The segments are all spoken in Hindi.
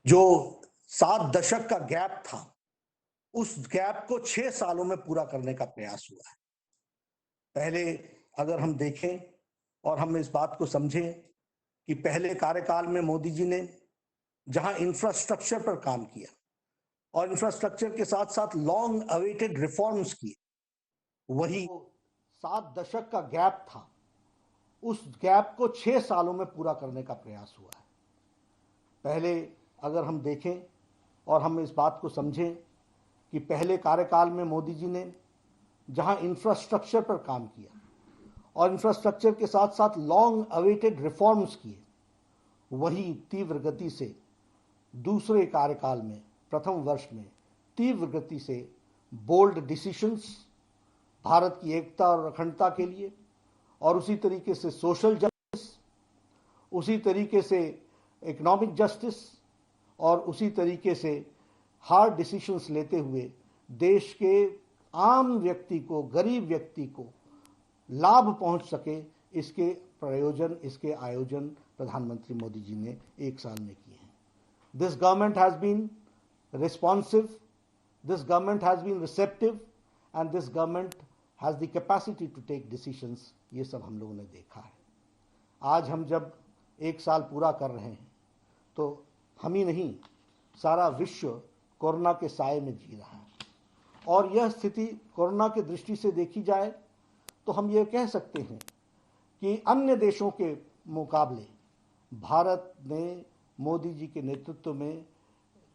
जो 7 दशक का गैप था, उस गैप को 6 सालों में पूरा करने का प्रयास हुआ है। पहले अगर हम देखें और हम इस बात को समझें कि पहले कार्यकाल में मोदी जी ने जहां इंफ्रास्ट्रक्चर पर काम किया और इंफ्रास्ट्रक्चर के साथ-साथ लॉन्ग अवेटेड रिफॉर्म्स किए, वही 7 दशक का गैप था, उस गैप को 6 सालों में पूरा करने का प्रयास हुआ है। पहले अगर हम देखें और हम इस बात को समझें कि पहले कार्यकाल में मोदी जी ने जहां इंफ्रास्ट्रक्चर पर काम किया और इंफ्रास्ट्रक्चर के साथ साथ लॉन्ग अवेटेड रिफॉर्म्स किए, वही तीव्र गति से दूसरे कार्यकाल में प्रथम वर्ष में तीव्र गति से बोल्ड डिसीशंस भारत की एकता और अखंडता के लिए, और उसी तरीके से सोशल जस्टिस, उसी तरीके से इकोनॉमिक जस्टिस, और उसी तरीके से हार्ड डिसीशंस लेते हुए देश के आम व्यक्ति को, गरीब व्यक्ति को लाभ पहुंच सके, इसके प्रयोजन, इसके आयोजन प्रधानमंत्री मोदी जी ने 1 साल में किए हैं। This government has been responsive, this government has been receptive, and this government has the capacity to take decisions. ये सब हम लोगों ने देखा है। आज हम जब 1 साल पूरा कर रहे हैं तो हम ही नहीं, सारा विश्व कोरोना के साए में जी रहा है। और यह स्थिति कोरोना की दृष्टि से देखी जाए तो हम ये कह सकते हैं कि अन्य देशों के मुकाबले भारत ने मोदी जी के नेतृत्व में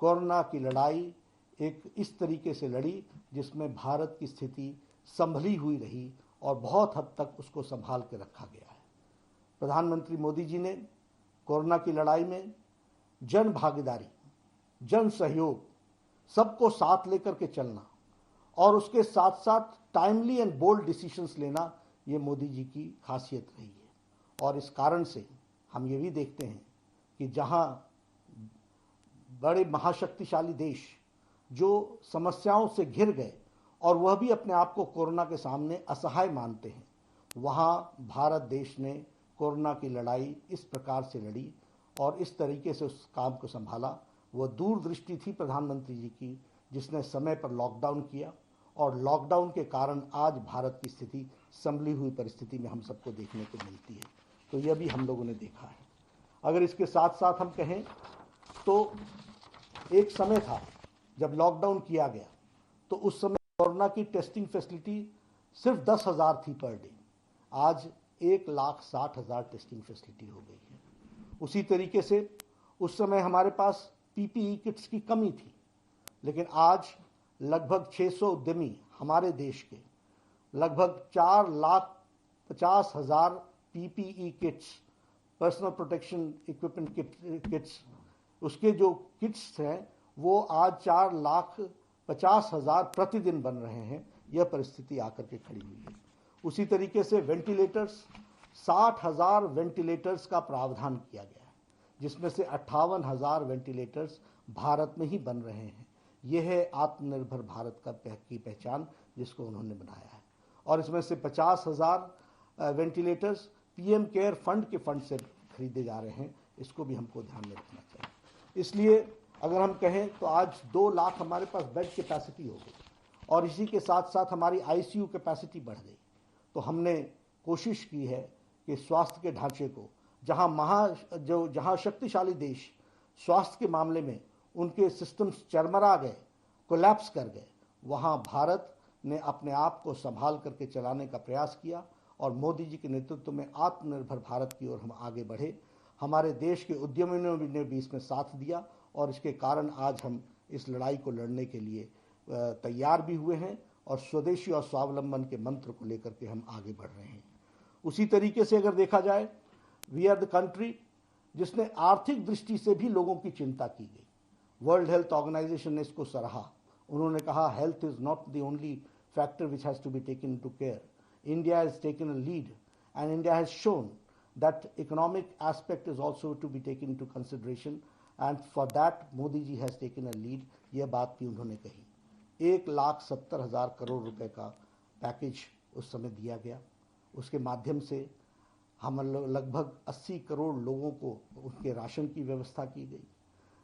कोरोना की लड़ाई एक इस तरीके से लड़ी जिसमें भारत की स्थिति संभली हुई रही और बहुत हद तक उसको संभाल के रखा गया है। प्रधानमंत्री मोदी जी ने कोरोना की लड़ाई में जन भागीदारी, जन सहयोग, सबको साथ लेकर के चलना और उसके साथ साथ टाइमली एंड बोल्ड डिसीशंस लेना, ये मोदी जी की खासियत रही है। और इस कारण से हम ये भी देखते हैं कि जहां बड़े महाशक्तिशाली देश जो समस्याओं से घिर गए और वह भी अपने आप को कोरोना के सामने असहाय मानते हैं, वहां भारत देश ने कोरोना की लड़ाई इस प्रकार से लड़ी और इस तरीके से उस काम को संभाला। वह दूरदृष्टि थी प्रधानमंत्री जी की, जिसने समय पर लॉकडाउन किया और लॉकडाउन के कारण आज भारत की स्थिति संभली हुई परिस्थिति में हम सबको देखने को मिलती है। तो यह भी हम लोगों ने देखा है। अगर इसके साथ साथ हम कहें तो एक समय था जब लॉकडाउन किया गया तो उस समय कोरोना की टेस्टिंग फैसिलिटी सिर्फ 10,000 थी पर डे। आज 1,60,000 टेस्टिंग फैसिलिटी हो गई है। उसी तरीके से उस समय हमारे पास पीपीई किट्स की कमी थी, लेकिन आज लगभग 600 उद्यमी हमारे देश के लगभग 4,50,000 PPE kits, personal protection equipment kits, उसके जो किट्स हैं वो आज 4,50,000 प्रतिदिन बन रहे हैं। यह परिस्थिति आकर के खड़ी हुई है। उसी तरीके से वेंटिलेटर्स, 60,000 वेंटिलेटर्स का प्रावधान किया गया है, जिसमें से 58,000 वेंटिलेटर्स भारत में ही बन रहे हैं। यह है आत्मनिर्भर भारत का की पहचान जिसको उन्होंने बनाया है। और इसमें से 50,000 वेंटिलेटर्स पीएम केयर फंड के फंड से खरीदे जा रहे हैं। इसको भी हमको ध्यान में रखना चाहिए। इसलिए अगर हम कहें तो आज 2 लाख हमारे पास बेड कैपेसिटी हो गई और इसी के साथ साथ हमारी आईसीयू कैपेसिटी बढ़ गई। तो हमने कोशिश की है कि स्वास्थ्य के ढांचे को, जहां शक्तिशाली देश स्वास्थ्य के मामले में उनके सिस्टम्स चरमरा गए, कोलैप्स कर गए, वहां भारत ने अपने आप को संभाल करके चलाने का प्रयास किया और मोदी जी के नेतृत्व में आत्मनिर्भर भारत की ओर हम आगे बढ़े। हमारे देश के उद्यमियों ने भी इसमें साथ दिया और इसके कारण आज हम इस लड़ाई को लड़ने के लिए तैयार भी हुए हैं और स्वदेशी और स्वावलंबन के मंत्र को लेकर के हम आगे बढ़ रहे हैं। उसी तरीके से अगर देखा जाए, वी आर द कंट्री जिसने आर्थिक दृष्टि से भी लोगों की चिंता की गई। वर्ल्ड हेल्थ ऑर्गेनाइजेशन ने इसको सराहा। उन्होंने कहा health is not the only factor which has to be taken into care. India has taken a lead and India has shown that economic aspect is also to be taken into consideration, and for that Modi ji has taken a lead। यह बात भी उन्होंने कही। 1,70,000 करोड़ रुपए का पैकेज उस समय दिया गया। उसके माध्यम से हम लगभग 80 करोड़ लोगों को उनके राशन की व्यवस्था की गई।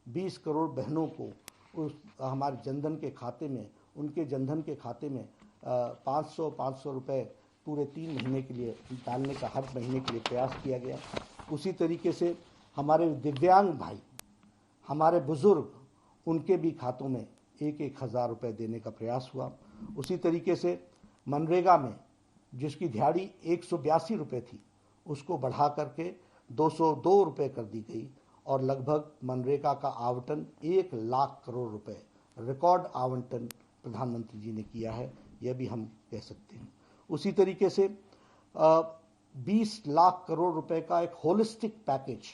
20 करोड़ बहनों को उस हमारे जनधन के खाते में, उनके जनधन के खाते में 500 रुपये पूरे 3 महीने के लिए डालने का हर महीने के लिए प्रयास किया गया। उसी तरीके से हमारे दिव्यांग भाई, हमारे बुजुर्ग, उनके भी खातों में 1,000 रुपये देने का प्रयास हुआ। उसी तरीके से मनरेगा में जिसकी दिहाड़ी 182 रुपये थी, उसको बढ़ा करके 202 रुपये कर दी गई और लगभग मनरेगा का आवंटन 1 लाख करोड़ रुपए रिकॉर्ड आवंटन प्रधानमंत्री जी ने किया है, यह भी हम कह सकते हैं। उसी तरीके से 20 लाख करोड़ रुपए का एक होलिस्टिक पैकेज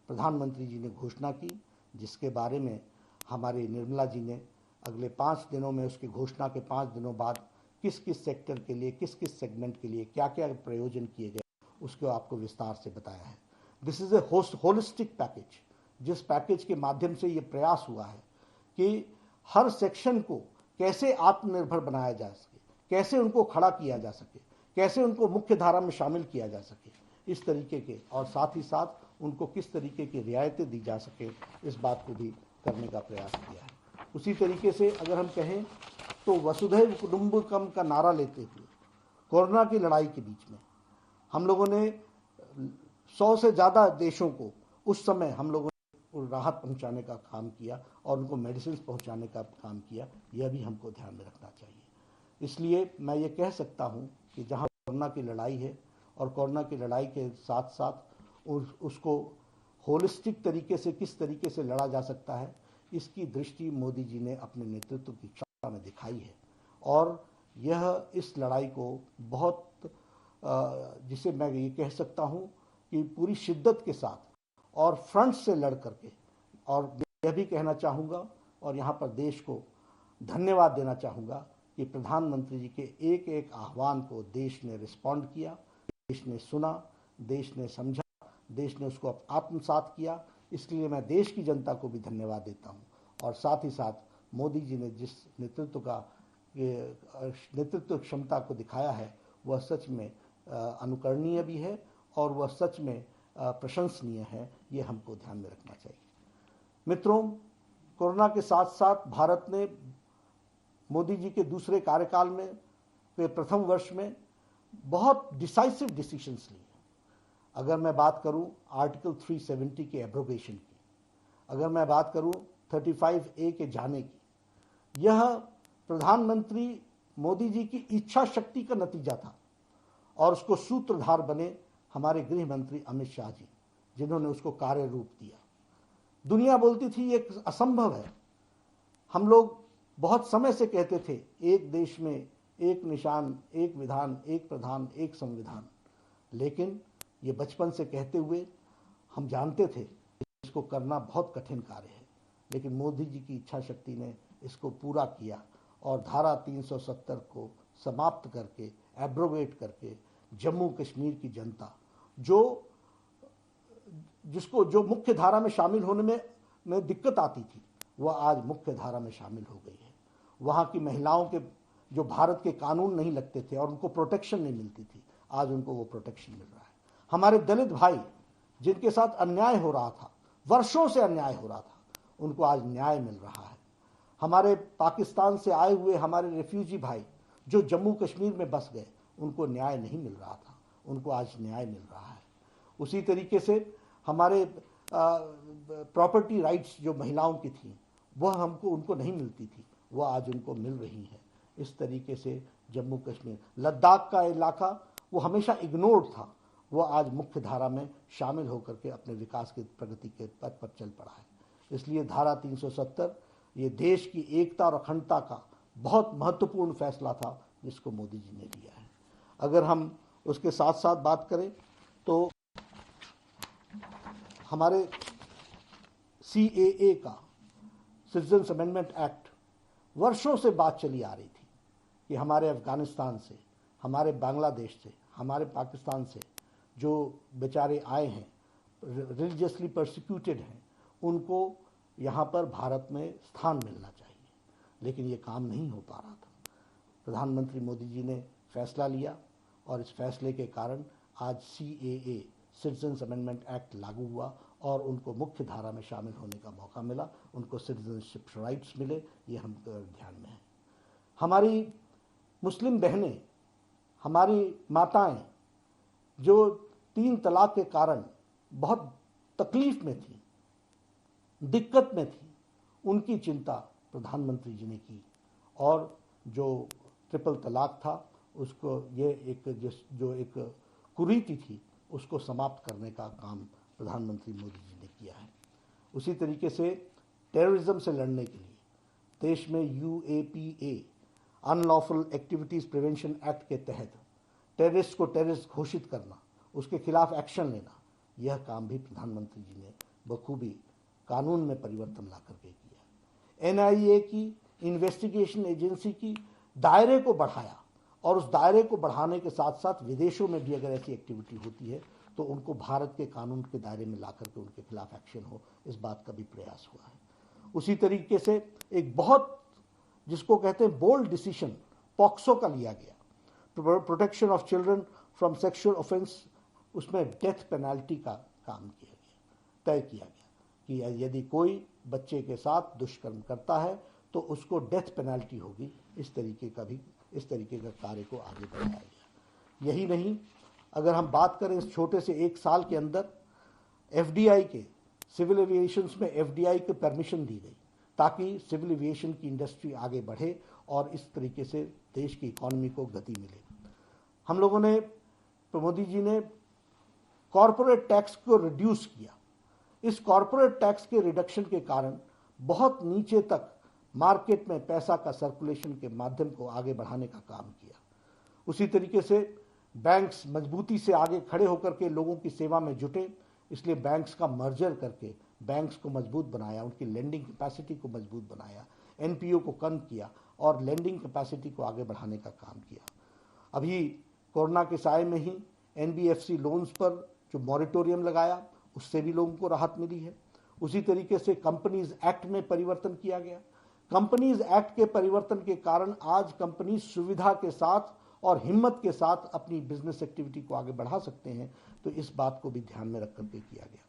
प्रधानमंत्री जी ने घोषणा की, जिसके बारे में हमारे निर्मला जी ने अगले 5 दिनों में, उसकी घोषणा के 5 दिनों बाद किस किस सेक्टर के लिए, किस किस सेगमेंट के लिए क्या क्या प्रयोजन किए गए, उसको आपको विस्तार से बताया है। This is a holistic package, जिस पैकेज के माध्यम से ये प्रयास हुआ है कि हर सेक्शन को कैसे आत्मनिर्भर बनाया जा सके, कैसे उनको खड़ा किया जा सके, कैसे उनको मुख्य धारा में शामिल किया जा सके, इस तरीके के, और साथ ही साथ उनको किस तरीके की रियायतें दी जा सके, इस बात को भी करने का प्रयास किया है। उसी तरीके से अगर हम कहें तो वसुधैव कुटुंबकम का नारा लेते हुए कोरोना की लड़ाई के बीच में हम लोगों ने 100 से ज़्यादा देशों को उस समय हम लोगों ने राहत पहुंचाने का काम किया और उनको मेडिसिन पहुंचाने का काम किया, यह भी हमको ध्यान में रखना चाहिए। इसलिए मैं ये कह सकता हूं कि जहां कोरोना की लड़ाई है और कोरोना की लड़ाई के साथ साथ उसको होलिस्टिक तरीके से किस तरीके से लड़ा जा सकता है, इसकी दृष्टि मोदी जी ने अपने नेतृत्व की क्षमता में दिखाई है। और यह इस लड़ाई को बहुत जिसे मैं ये कह सकता हूं कि पूरी शिद्दत के साथ और फ्रंट से लड़ करके, और यह भी कहना चाहूँगा और यहाँ पर देश को धन्यवाद देना चाहूँगा कि प्रधानमंत्री जी के एक एक आह्वान को देश ने रिस्पॉन्ड किया, देश ने सुना, देश ने समझा, देश ने उसको आत्मसात किया। इसलिए मैं देश की जनता को भी धन्यवाद देता हूँ। और साथ ही साथ मोदी जी ने जिस नेतृत्व क्षमता को दिखाया है, वह सच में अनुकरणीय भी है और वह सच में प्रशंसनीय है, ये हमको ध्यान में रखना चाहिए। मित्रों, कोरोना के साथ साथ भारत ने मोदी जी के दूसरे कार्यकाल में, के प्रथम वर्ष में बहुत डिसाइसिव डिसीजंस लिए। अगर मैं बात करूं आर्टिकल 370 के एब्रोगेशन की, अगर मैं बात करूं 35A के जाने की, यह प्रधानमंत्री मोदी जी की इच्छा शक्ति का नतीजा था और उसको सूत्रधार बने हमारे गृह मंत्री अमित शाह जी, जिन्होंने उसको कार्य रूप दिया। दुनिया बोलती थी ये असंभव है। हम लोग बहुत समय से कहते थे एक देश में एक निशान, एक विधान, एक प्रधान, एक संविधान, लेकिन ये बचपन से कहते हुए हम जानते थे इसको करना बहुत कठिन कार्य है, लेकिन मोदी जी की इच्छा शक्ति ने इसको पूरा किया और धारा 370 को समाप्त करके, एब्रोगेट करके, जम्मू कश्मीर की जनता जो मुख्य धारा में शामिल होने में दिक्कत आती थी, वह आज मुख्य धारा में शामिल हो गई है। वहाँ की महिलाओं के जो भारत के कानून नहीं लगते थे और उनको प्रोटेक्शन नहीं मिलती थी, आज उनको वो प्रोटेक्शन मिल रहा है। हमारे दलित भाई जिनके साथ अन्याय हो रहा था, वर्षों से अन्याय हो रहा था, उनको आज न्याय मिल रहा है। हमारे पाकिस्तान से आए हुए हमारे रेफ्यूजी भाई जो जम्मू कश्मीर में बस गए, उनको न्याय नहीं मिल रहा था, उनको आज न्याय मिल रहा है। उसी तरीके से हमारे प्रॉपर्टी राइट्स जो महिलाओं की थी, वह उनको नहीं मिलती थी, वह आज उनको मिल रही है। इस तरीके से जम्मू कश्मीर, लद्दाख का इलाका वो हमेशा इग्नोर्ड था, वह आज मुख्य धारा में शामिल होकर के अपने विकास की प्रगति के पथ पर चल पड़ा है। इसलिए धारा 370 ये देश की एकता और अखंडता का बहुत महत्वपूर्ण फैसला था जिसको मोदी जी ने लिया है। अगर हम उसके साथ साथ बात करें तो हमारे CAA का, सिटीजन्स अमेंडमेंट एक्ट, वर्षों से बात चली आ रही थी कि हमारे अफगानिस्तान से, हमारे बांग्लादेश से, हमारे पाकिस्तान से जो बेचारे आए हैं, रिलीजियसली परसिक्यूटेड हैं, उनको यहाँ पर भारत में स्थान मिलना चाहिए, लेकिन ये काम नहीं हो पा रहा था। प्रधानमंत्री मोदी जी ने फैसला लिया और इस फैसले के कारण आज CAA, सिटीजन्स अमेंडमेंट एक्ट लागू हुआ और उनको मुख्य धारा में शामिल होने का मौका मिला, उनको सिटीजनशिप राइट्स मिले, ये हम ध्यान में है। हमारी मुस्लिम बहनें, हमारी माताएं जो 3 तलाक के कारण बहुत तकलीफ में थी, दिक्कत में थी, उनकी चिंता प्रधानमंत्री जी ने की और जो ट्रिपल तलाक था उसको जो एक कुरीति थी उसको समाप्त करने का काम प्रधानमंत्री मोदी जी ने किया है। उसी तरीके से टेररिज्म से लड़ने के लिए देश में UAPA unlawful activities prevention act के तहत टेररिस्ट को टेररिस्ट घोषित करना, उसके खिलाफ एक्शन लेना, यह काम भी प्रधानमंत्री जी ने बखूबी कानून में परिवर्तन ला करके किया। NIA की इन्वेस्टिगेशन एजेंसी की दायरे को बढ़ाया और उस दायरे को बढ़ाने के साथ साथ विदेशों में भी अगर ऐसी एक्टिविटी होती है तो उनको भारत के कानून के दायरे में ला करके उनके खिलाफ एक्शन हो, इस बात का भी प्रयास हुआ है। उसी तरीके से एक बहुत जिसको कहते हैं बोल्ड डिसीजन पॉक्सो का लिया गया, protection of children from sexual offence, उसमें डेथ पेनल्टी का काम किया गया, तय किया गया कि यदि कोई बच्चे के साथ दुष्कर्म करता है तो उसको डेथ पेनल्टी होगी। इस तरीके का कार्य को आगे बढ़ाया गया। यही नहीं, अगर हम बात करें इस छोटे से 1 साल के अंदर FDI के सिविल एविएशन में FDI को परमिशन दी गई ताकि सिविल एविएशन की इंडस्ट्री आगे बढ़े और इस तरीके से देश की इकॉनमी को गति मिले। हम लोगों ने, मोदी जी ने कॉरपोरेट टैक्स को रिड्यूस किया। इस कॉरपोरेट टैक्स के रिडक्शन के कारण बहुत नीचे तक मार्केट में पैसा का सर्कुलेशन के माध्यम को आगे बढ़ाने का काम किया। उसी तरीके से बैंक्स मजबूती से आगे खड़े होकर के लोगों की सेवा में जुटे, इसलिए बैंक्स का मर्जर करके बैंक्स को मजबूत बनाया, उनकी लेंडिंग कैपेसिटी को मजबूत बनाया, NPO को कम किया और लेंडिंग कैपेसिटी को आगे बढ़ाने का काम किया। अभी कोरोना के साए में ही NBFC लोन्स पर जो मॉरिटोरियम लगाया उससे भी लोगों को राहत मिली है। उसी तरीके से कंपनीज एक्ट में परिवर्तन किया गया। कंपनीज एक्ट के परिवर्तन के कारण आज कंपनी सुविधा के साथ और हिम्मत के साथ अपनी बिजनेस एक्टिविटी को आगे बढ़ा सकते हैं, तो इस बात को भी ध्यान में रख करके किया गया।